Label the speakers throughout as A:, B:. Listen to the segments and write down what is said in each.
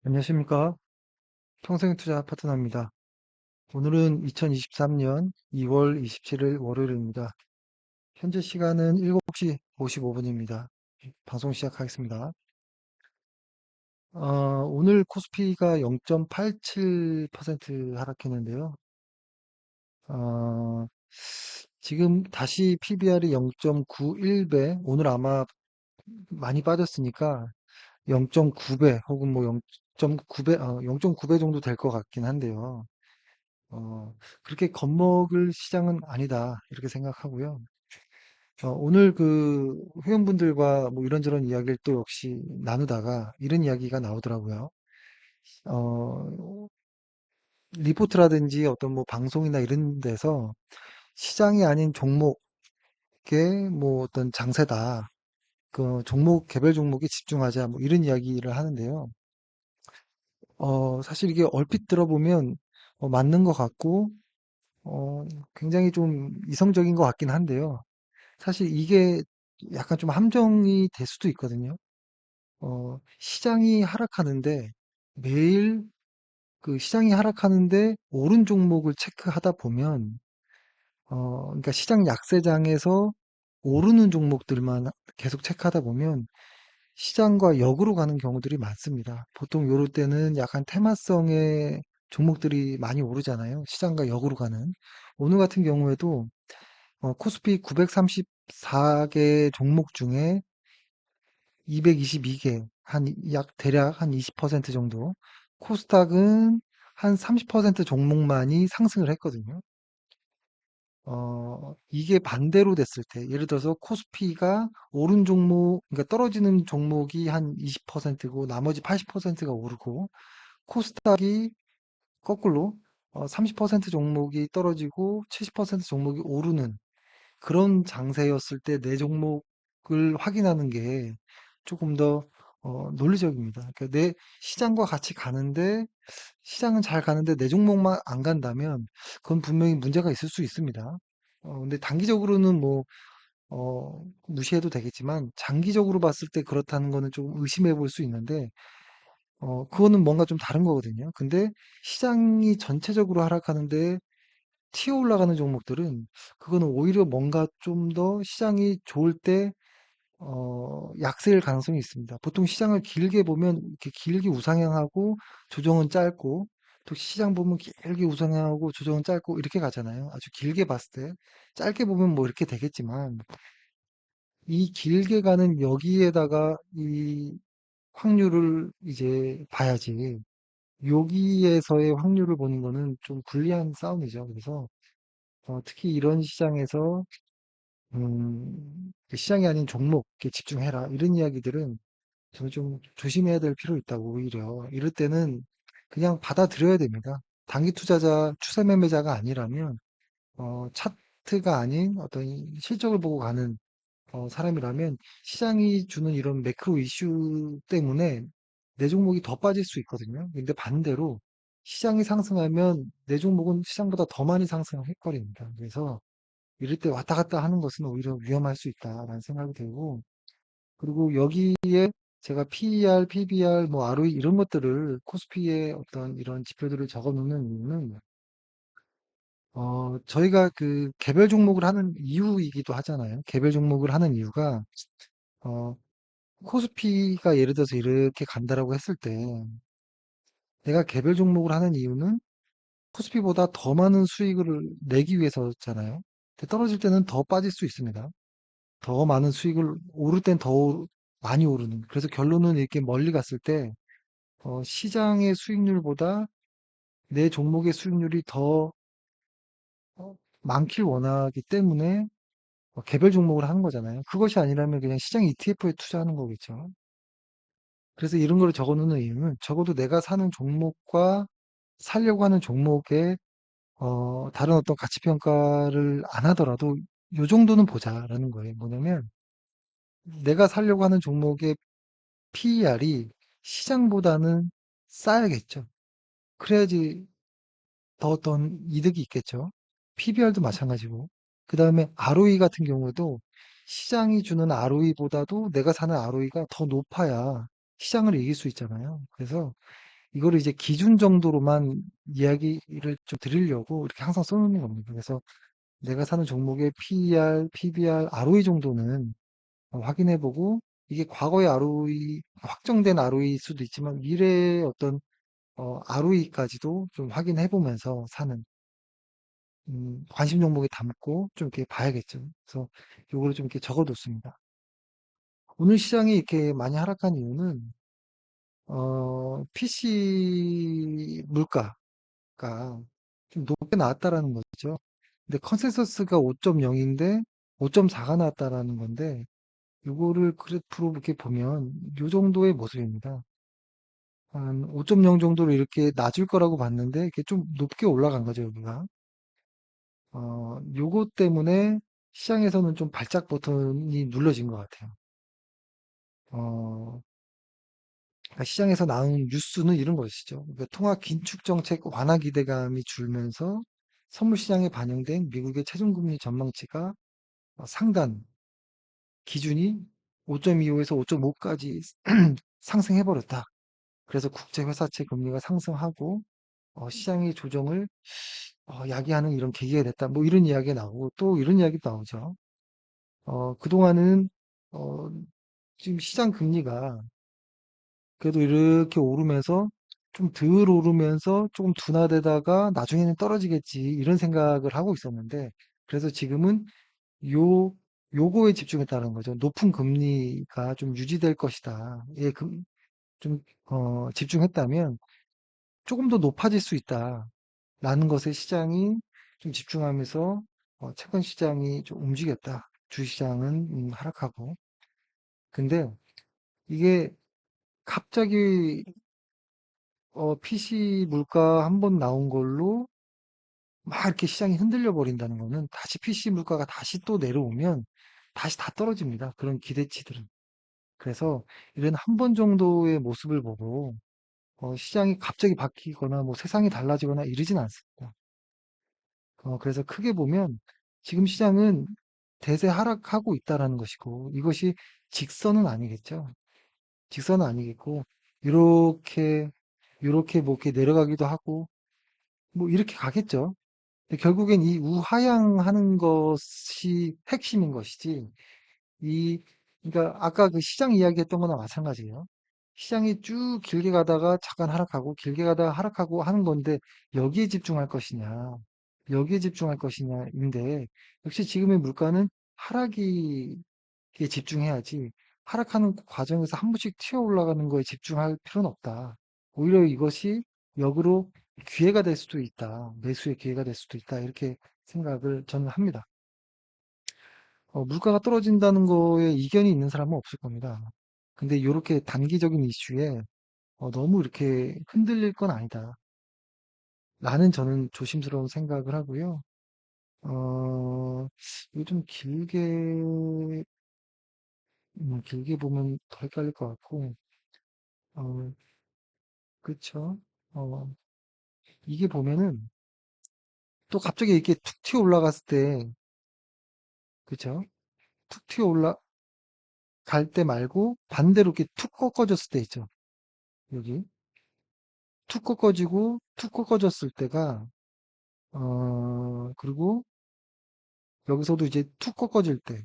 A: 안녕하십니까? 평생투자 파트너입니다. 오늘은 2023년 2월 27일 월요일입니다. 현재 시간은 7시 55분입니다. 방송 시작하겠습니다. 오늘 코스피가 0.87% 하락했는데요. 어, 지금 다시 PBR이 0.91배, 오늘 아마 많이 빠졌으니까 0.9배 혹은 뭐 0.9배, 0.9배 정도 될 것 같긴 한데요. 어, 그렇게 겁먹을 시장은 아니다. 이렇게 생각하고요. 오늘 그 회원분들과 뭐 이런저런 이야기를 또 역시 나누다가 이런 이야기가 나오더라고요. 어, 리포트라든지 어떤 뭐 방송이나 이런 데서 시장이 아닌 종목에 뭐 어떤 장세다. 그 종목, 개별 종목에 집중하자. 뭐 이런 이야기를 하는데요. 사실 이게 얼핏 들어보면 맞는 것 같고, 어, 굉장히 좀 이성적인 것 같긴 한데요. 사실 이게 약간 좀 함정이 될 수도 있거든요. 시장이 하락하는데 매일 그 시장이 하락하는데 오른 종목을 체크하다 보면, 그러니까 시장 약세장에서 오르는 종목들만 계속 체크하다 보면 시장과 역으로 가는 경우들이 많습니다. 보통 요럴 때는 약간 테마성의 종목들이 많이 오르잖아요. 시장과 역으로 가는. 오늘 같은 경우에도 코스피 934개 종목 중에 222개, 대략 한 20% 정도, 코스닥은 한 30% 종목만이 상승을 했거든요. 이게 반대로 됐을 때, 예를 들어서 코스피가 오른 종목, 그러니까 떨어지는 종목이 한 20%고 나머지 80%가 오르고, 코스닥이 거꾸로 30% 종목이 떨어지고 70% 종목이 오르는 그런 장세였을 때 내 종목을 확인하는 게 조금 더 논리적입니다. 그러니까 내 시장과 같이 가는데 시장은 잘 가는데 내 종목만 안 간다면 그건 분명히 문제가 있을 수 있습니다. 근데 단기적으로는 뭐 무시해도 되겠지만 장기적으로 봤을 때 그렇다는 거는 좀 의심해 볼 수 있는데 그거는 뭔가 좀 다른 거거든요. 근데 시장이 전체적으로 하락하는데 튀어 올라가는 종목들은 그거는 오히려 뭔가 좀 더 시장이 좋을 때 약세일 가능성이 있습니다. 보통 시장을 길게 보면 이렇게 길게 우상향하고 조정은 짧고 또 시장 보면 길게 우상향하고 조정은 짧고 이렇게 가잖아요. 아주 길게 봤을 때 짧게 보면 뭐 이렇게 되겠지만 이 길게 가는 여기에다가 이 확률을 이제 봐야지 여기에서의 확률을 보는 거는 좀 불리한 싸움이죠. 그래서 특히 이런 시장에서 그 시장이 아닌 종목에 집중해라. 이런 이야기들은 저는 좀 조심해야 될 필요 있다고 오히려. 이럴 때는 그냥 받아들여야 됩니다. 단기 투자자, 추세 매매자가 아니라면, 차트가 아닌 어떤 실적을 보고 가는 사람이라면 시장이 주는 이런 매크로 이슈 때문에 내 종목이 더 빠질 수 있거든요. 근데 반대로 시장이 상승하면 내 종목은 시장보다 더 많이 상승해버립니다. 그래서 이럴 때 왔다 갔다 하는 것은 오히려 위험할 수 있다라는 생각이 들고, 그리고 여기에 제가 PER, PBR, 뭐 ROE 이런 것들을 코스피의 어떤 이런 지표들을 적어 놓는 이유는, 저희가 그 개별 종목을 하는 이유이기도 하잖아요. 개별 종목을 하는 이유가, 어, 코스피가 예를 들어서 이렇게 간다라고 했을 때, 내가 개별 종목을 하는 이유는 코스피보다 더 많은 수익을 내기 위해서잖아요. 근데 떨어질 때는 더 빠질 수 있습니다. 더 많은 수익을 오를 땐 더 많이 오르는. 그래서 결론은 이렇게 멀리 갔을 때 시장의 수익률보다 내 종목의 수익률이 더 많길 원하기 때문에 개별 종목을 하는 거잖아요. 그것이 아니라면 그냥 시장 ETF에 투자하는 거겠죠. 그래서 이런 걸 적어 놓는 이유는 적어도 내가 사는 종목과 살려고 하는 종목의 다른 어떤 가치 평가를 안 하더라도 요 정도는 보자라는 거예요. 뭐냐면 내가 살려고 하는 종목의 PER이 시장보다는 싸야겠죠. 그래야지 더 어떤 이득이 있겠죠. PBR도 마찬가지고. 그 다음에 ROE 같은 경우도 시장이 주는 ROE보다도 내가 사는 ROE가 더 높아야 시장을 이길 수 있잖아요. 그래서 이거를 이제 기준 정도로만 이야기를 좀 드리려고 이렇게 항상 써놓는 겁니다. 그래서 내가 사는 종목의 PER, PBR, ROE 정도는 확인해보고 이게 과거의 ROE, 확정된 ROE일 수도 있지만 미래의 어떤 ROE까지도 좀 확인해보면서 사는 관심 종목에 담고 좀 이렇게 봐야겠죠. 그래서 요거를 좀 이렇게 적어뒀습니다. 오늘 시장이 이렇게 많이 하락한 이유는 PC 물가가 좀 높게 나왔다라는 거죠. 근데 컨센서스가 5.0인데 5.4가 나왔다라는 건데 요거를 그래프로 이렇게 보면 요 정도의 모습입니다. 한 5.0 정도로 이렇게 낮을 거라고 봤는데 이렇게 좀 높게 올라간 거죠, 여기가. 요거 때문에 시장에서는 좀 발작 버튼이 눌러진 것 같아요. 어, 그러니까 시장에서 나온 뉴스는 이런 것이죠. 그러니까 통화 긴축 정책 완화 기대감이 줄면서 선물 시장에 반영된 미국의 최종금리 전망치가 상단 기준이 5.25에서 5.5까지 상승해 버렸다. 그래서 국제 회사채 금리가 상승하고 시장의 조정을 야기하는 이런 계기가 됐다. 뭐 이런 이야기가 나오고 또 이런 이야기도 나오죠. 그동안은 어, 지금 시장 금리가 그래도 이렇게 오르면서 좀 덜 오르면서 조금 둔화되다가 나중에는 떨어지겠지 이런 생각을 하고 있었는데 그래서 지금은 요 요거에 집중했다는 거죠. 높은 금리가 좀 유지될 것이다. 예, 좀 집중했다면 조금 더 높아질 수 있다라는 것에 시장이 좀 집중하면서 채권 시장이 좀 움직였다. 주시장은 하락하고. 근데 이게 갑자기 PC 물가 한번 나온 걸로 막 이렇게 시장이 흔들려 버린다는 거는 다시 PC 물가가 다시 또 내려오면 다시 다 떨어집니다. 그런 기대치들은. 그래서 이런 한 번 정도의 모습을 보고 시장이 갑자기 바뀌거나 뭐 세상이 달라지거나 이러진 않습니다. 그래서 크게 보면 지금 시장은 대세 하락하고 있다라는 것이고 이것이 직선은 아니겠죠. 직선은 아니겠고 이렇게 이렇게 뭐 이렇게 내려가기도 하고 뭐 이렇게 가겠죠. 근데 결국엔 이 우하향하는 것이 핵심인 것이지 이 그러니까 아까 그 시장 이야기했던 거나 마찬가지예요. 시장이 쭉 길게 가다가 잠깐 하락하고 길게 가다가 하락하고 하는 건데 여기에 집중할 것이냐 여기에 집중할 것이냐인데 역시 지금의 물가는 하락이 에 집중해야지 하락하는 과정에서 한 번씩 튀어 올라가는 거에 집중할 필요는 없다. 오히려 이것이 역으로 기회가 될 수도 있다. 매수의 기회가 될 수도 있다. 이렇게 생각을 저는 합니다. 물가가 떨어진다는 거에 이견이 있는 사람은 없을 겁니다. 근데 이렇게 단기적인 이슈에 너무 이렇게 흔들릴 건 아니다. 라는 저는 조심스러운 생각을 하고요. 이거 좀 길게 보면 더 헷갈릴 것 같고, 어, 그쵸. 어, 이게 보면은 또 갑자기 이렇게 툭 튀어 올라갔을 때, 그쵸. 툭 튀어 올라갈 때 말고 반대로 이렇게 툭 꺾어졌을 때 있죠. 여기. 툭 꺾어지고 툭 꺾어졌을 때가, 그리고 여기서도 이제 툭 꺾어질 때,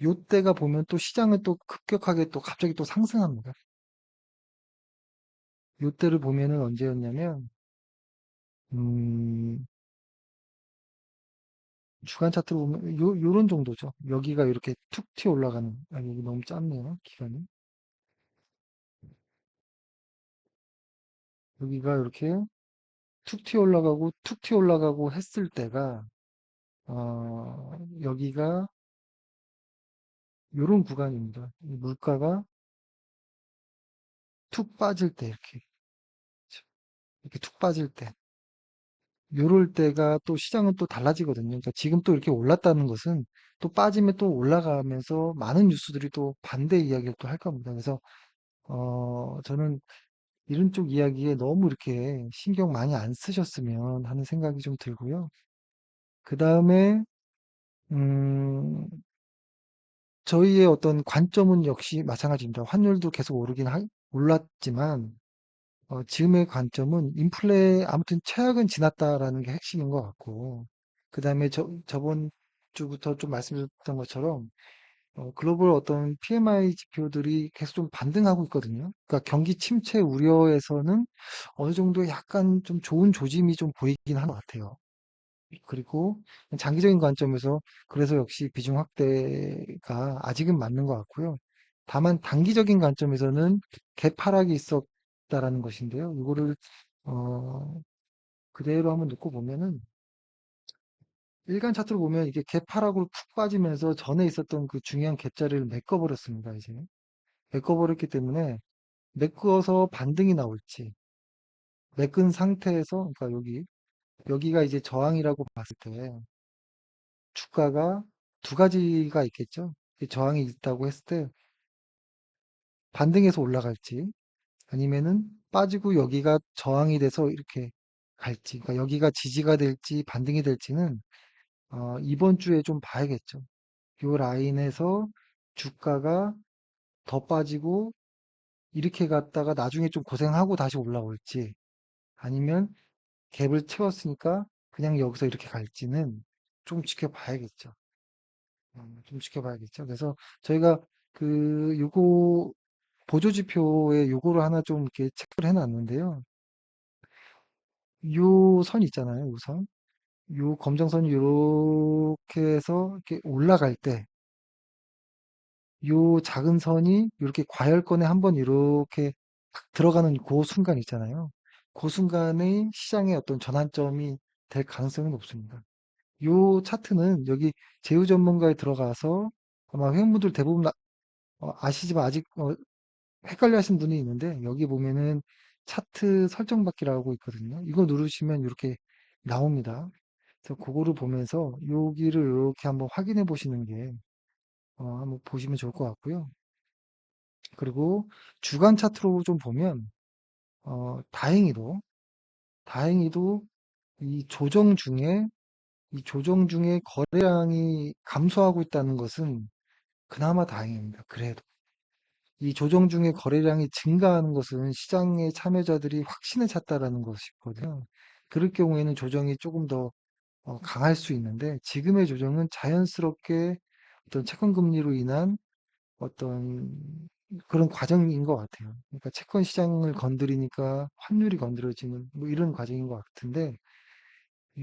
A: 요때가 보면 또 시장은 또 급격하게 또 갑자기 또 상승합니다. 요때를 보면은 언제였냐면, 음, 주간 차트로 보면 요런 정도죠. 여기가 이렇게 툭 튀어 올라가는, 아, 여기 너무 짧네요. 기간이. 여기가 이렇게 툭 튀어 올라가고 툭 튀어 올라가고 했을 때가, 여기가 요런 구간입니다. 이 물가가 툭 빠질 때 이렇게 툭 빠질 때. 요럴 때가 또 시장은 또 달라지거든요. 그러니까 지금 또 이렇게 올랐다는 것은 또 빠지면 또 올라가면서 많은 뉴스들이 또 반대 이야기를 또 할 겁니다. 그래서 저는 이런 쪽 이야기에 너무 이렇게 신경 많이 안 쓰셨으면 하는 생각이 좀 들고요. 그 다음에 음, 저희의 어떤 관점은 역시 마찬가지입니다. 환율도 계속 올랐지만 지금의 관점은 인플레 아무튼 최악은 지났다라는 게 핵심인 것 같고, 그 다음에 저번 주부터 좀 말씀드렸던 것처럼 글로벌 어떤 PMI 지표들이 계속 좀 반등하고 있거든요. 그러니까 경기 침체 우려에서는 어느 정도 약간 좀 좋은 조짐이 좀 보이긴 하는 것 같아요. 그리고 장기적인 관점에서 그래서 역시 비중 확대가 아직은 맞는 것 같고요. 다만 단기적인 관점에서는 개파락이 있었다라는 것인데요. 이거를 어, 그대로 한번 놓고 보면은 일간 차트로 보면 이게 개파락으로 푹 빠지면서 전에 있었던 그 중요한 갭자리를 메꿔버렸습니다. 이제 메꿔버렸기 때문에 메꿔서 반등이 나올지 메꾼 상태에서 그러니까 여기가 이제 저항이라고 봤을 때 주가가 두 가지가 있겠죠. 저항이 있다고 했을 때 반등해서 올라갈지 아니면은 빠지고 여기가 저항이 돼서 이렇게 갈지. 그러니까 여기가 지지가 될지 반등이 될지는 이번 주에 좀 봐야겠죠. 요 라인에서 주가가 더 빠지고 이렇게 갔다가 나중에 좀 고생하고 다시 올라올지 아니면 갭을 채웠으니까 그냥 여기서 이렇게 갈지는 좀 지켜봐야겠죠. 좀 지켜봐야겠죠. 그래서 저희가 요거 보조지표에 요거를 하나 좀 이렇게 체크를 해놨는데요. 요 선 있잖아요. 요 선. 요 검정선이 요렇게 해서 이렇게 올라갈 때, 요 작은 선이 이렇게 과열권에 한번 이렇게 탁 들어가는 그 순간 있잖아요. 그 순간의 시장의 어떤 전환점이 될 가능성이 높습니다. 요 차트는 여기 제휴 전문가에 들어가서 아마 회원분들 대부분 아시지만 아직 헷갈려 하시는 분이 있는데 여기 보면은 차트 설정받기라고 있거든요. 이거 누르시면 이렇게 나옵니다. 그래서 그거를 보면서 여기를 이렇게 한번 확인해 보시는 게 한번 보시면 좋을 것 같고요. 그리고 주간 차트로 좀 보면 다행히도 이 조정 중에 거래량이 감소하고 있다는 것은 그나마 다행입니다. 그래도 이 조정 중에 거래량이 증가하는 것은 시장의 참여자들이 확신을 찾다라는 것이거든요. 그럴 경우에는 조정이 조금 더 강할 수 있는데 지금의 조정은 자연스럽게 어떤 채권 금리로 인한 어떤 그런 과정인 것 같아요. 그러니까 채권 시장을 건드리니까 환율이 건드려지는 뭐 이런 과정인 것 같은데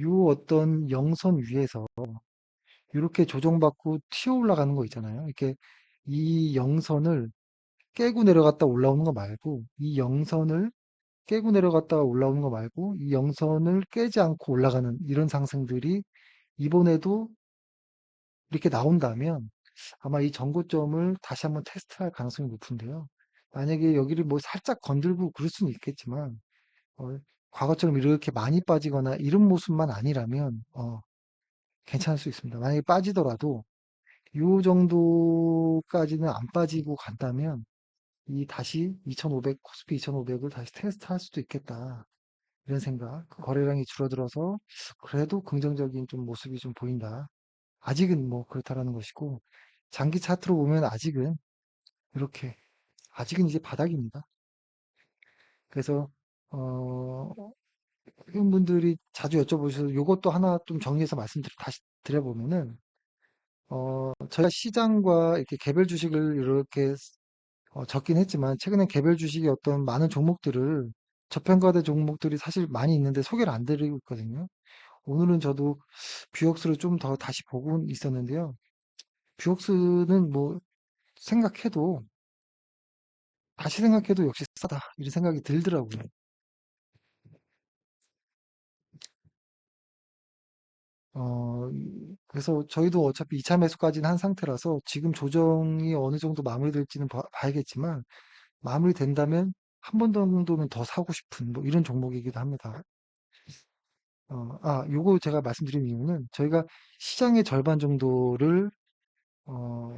A: 요 어떤 영선 위에서 이렇게 조정받고 튀어 올라가는 거 있잖아요. 이렇게 이 영선을 깨고 내려갔다 올라오는 거 말고 이 영선을 깨고 내려갔다가 올라오는 거 말고 이 영선을 깨지 않고 올라가는 이런 상승들이 이번에도 이렇게 나온다면 아마 이 전고점을 다시 한번 테스트할 가능성이 높은데요. 만약에 여기를 뭐 살짝 건들고 그럴 수는 있겠지만 어, 과거처럼 이렇게 많이 빠지거나 이런 모습만 아니라면 괜찮을 수 있습니다. 만약에 빠지더라도 이 정도까지는 안 빠지고 간다면 이 다시 2500, 코스피 2500을 다시 테스트할 수도 있겠다. 이런 생각. 그 거래량이 줄어들어서 그래도 긍정적인 좀 모습이 좀 보인다. 아직은 뭐 그렇다라는 것이고 장기 차트로 보면 이렇게 아직은 이제 바닥입니다. 그래서 어, 회원분들이 자주 여쭤보셔서 이것도 하나 좀 정리해서 다시 드려보면은 저희가 시장과 이렇게 개별 주식을 이렇게 적긴 했지만 최근에 개별 주식의 어떤 많은 종목들을 저평가된 종목들이 사실 많이 있는데 소개를 안 드리고 있거든요. 오늘은 저도 뷰옥스를 좀 더 다시 보고 있었는데요. 뷰옥스는 뭐 생각해도 다시 생각해도 역시 싸다 이런 생각이 들더라고요. 그래서 저희도 어차피 2차 매수까지는 한 상태라서 지금 조정이 어느 정도 마무리될지는 봐야겠지만 마무리된다면 한 번 정도는 더 사고 싶은 뭐 이런 종목이기도 합니다. 요거 제가 말씀드린 이유는 저희가 시장의 절반 정도를 어,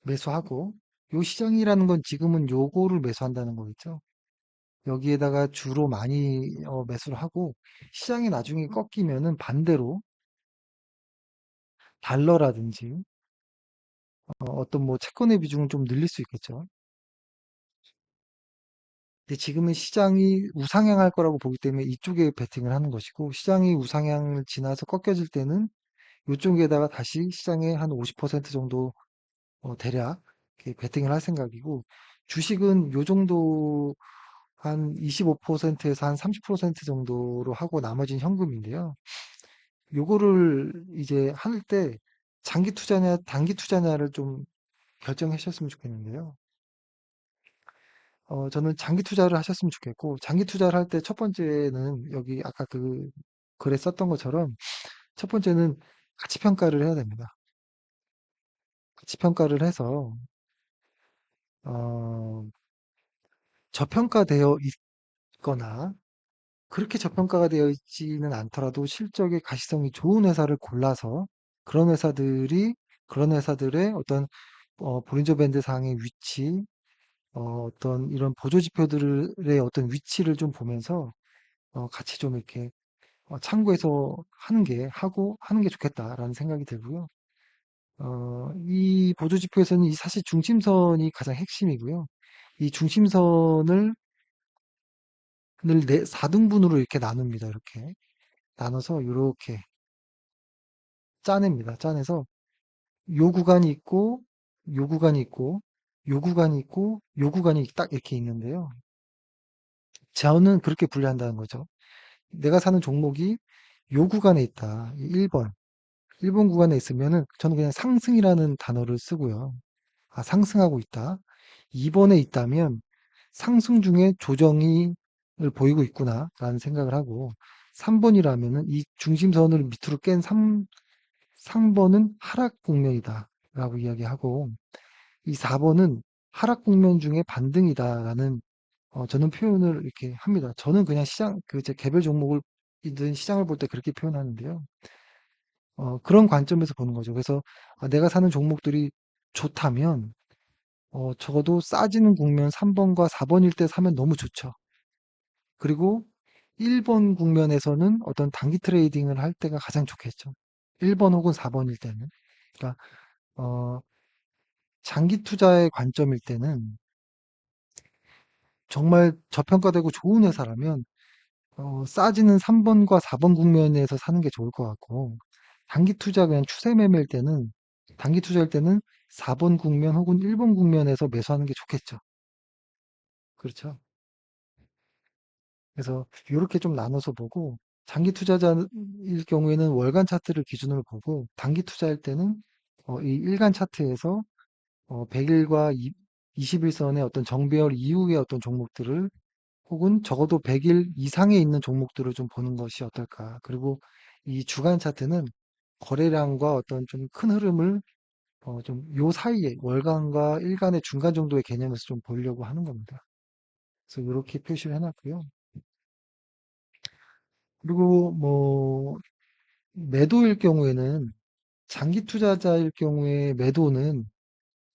A: 매수하고 요 시장이라는 건 지금은 요거를 매수한다는 거겠죠. 여기에다가 주로 많이 매수를 하고 시장이 나중에 꺾이면은 반대로 달러라든지 어떤 뭐 채권의 비중을 좀 늘릴 수 있겠죠. 근데 지금은 시장이 우상향할 거라고 보기 때문에 이쪽에 베팅을 하는 것이고, 시장이 우상향을 지나서 꺾여질 때는 이쪽에다가 다시 시장의 한 50% 정도 대략 이렇게 베팅을 할 생각이고, 주식은 요 정도 한 25%에서 한 30% 정도로 하고 나머지는 현금인데요. 요거를 이제 할 때 장기 투자냐 단기 투자냐를 좀 결정해 주셨으면 좋겠는데요. 저는 장기 투자를 하셨으면 좋겠고, 장기 투자를 할 때 첫 번째는 여기 아까 그 글에 썼던 것처럼 첫 번째는 가치 평가를 해야 됩니다. 가치 평가를 해서 어, 저평가되어 있거나 그렇게 저평가가 되어 있지는 않더라도 실적의 가시성이 좋은 회사를 골라서 그런 회사들이 그런 회사들의 어떤 볼린저 밴드 상의 위치, 어떤 이런 보조 지표들의 어떤 위치를 좀 보면서 같이 좀 이렇게 참고해서 하는 게 좋겠다라는 생각이 들고요. 이 보조 지표에서는 이 사실 중심선이 가장 핵심이고요. 이 중심선을 4등분으로 이렇게 나눕니다. 이렇게 나눠서 이렇게 짜냅니다. 짜내서 요 구간이 있고, 요 구간이 있고, 요 구간이 있고, 요 구간이 딱 이렇게 있는데요. 저는 그렇게 분류한다는 거죠. 내가 사는 종목이 요 구간에 있다. 1번. 1번 구간에 있으면은 저는 그냥 상승이라는 단어를 쓰고요. 아, 상승하고 있다. 2번에 있다면 상승 중에 조정이 을 보이고 있구나라는 생각을 하고 3번이라면은 이 중심선을 밑으로 깬 3번은 하락 국면이다라고 이야기하고 이 4번은 하락 국면 중에 반등이다라는 저는 표현을 이렇게 합니다. 저는 그냥 제 개별 종목을 이든 시장을 볼 때 그렇게 표현하는데요. 그런 관점에서 보는 거죠. 그래서 내가 사는 종목들이 좋다면 적어도 싸지는 국면 3번과 4번일 때 사면 너무 좋죠. 그리고 1번 국면에서는 어떤 단기 트레이딩을 할 때가 가장 좋겠죠. 1번 혹은 4번일 때는. 그러니까 어, 장기 투자의 관점일 때는 정말 저평가되고 좋은 회사라면 싸지는 3번과 4번 국면에서 사는 게 좋을 것 같고 단기 투자 그냥 추세 매매일 때는 단기 투자일 때는 4번 국면 혹은 1번 국면에서 매수하는 게 좋겠죠. 그렇죠. 그래서 이렇게 좀 나눠서 보고 장기 투자자일 경우에는 월간 차트를 기준으로 보고 단기 투자할 때는 이 일간 차트에서 100일과 20일선의 어떤 정배열 이후의 어떤 종목들을 혹은 적어도 100일 이상에 있는 종목들을 좀 보는 것이 어떨까. 그리고 이 주간 차트는 거래량과 어떤 좀 큰 흐름을 좀 요 사이에 월간과 일간의 중간 정도의 개념에서 좀 보려고 하는 겁니다. 그래서 이렇게 표시를 해놨고요. 그리고 뭐 매도일 경우에는 장기 투자자일 경우에 매도는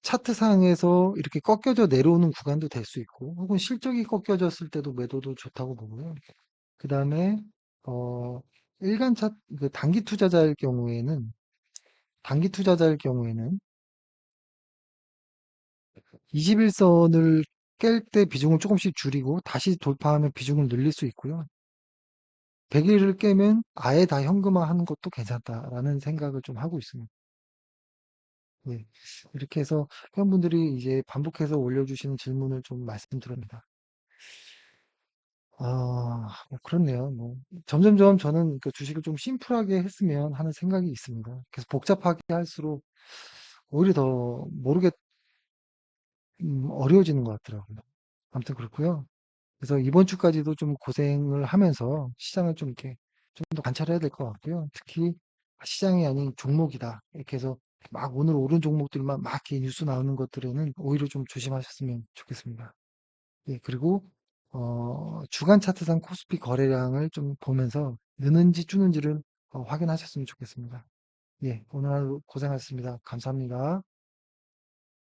A: 차트상에서 이렇게 꺾여져 내려오는 구간도 될 수 있고 혹은 실적이 꺾여졌을 때도 매도도 좋다고 보고요. 그 다음에 어, 그 단기 투자자일 경우에는 21선을 깰 때 비중을 조금씩 줄이고 다시 돌파하면 비중을 늘릴 수 있고요. 100일을 깨면 아예 다 현금화하는 것도 괜찮다라는 생각을 좀 하고 있습니다. 예. 이렇게 해서 회원분들이 이제 반복해서 올려주시는 질문을 좀 말씀드립니다. 뭐 그렇네요. 뭐 점점점 저는 그 주식을 좀 심플하게 했으면 하는 생각이 있습니다. 계속 복잡하게 할수록 오히려 더 어려워지는 것 같더라고요. 아무튼 그렇고요. 그래서 이번 주까지도 좀 고생을 하면서 시장을 좀 이렇게 좀 더 관찰해야 될 것 같고요. 특히 시장이 아닌 종목이다. 이렇게 해서 막 오늘 오른 종목들만 막 이렇게 뉴스 나오는 것들에는 오히려 좀 조심하셨으면 좋겠습니다. 예, 그리고 주간 차트상 코스피 거래량을 좀 보면서 느는지 주는지를 확인하셨으면 좋겠습니다. 예, 오늘 하루 고생하셨습니다. 감사합니다.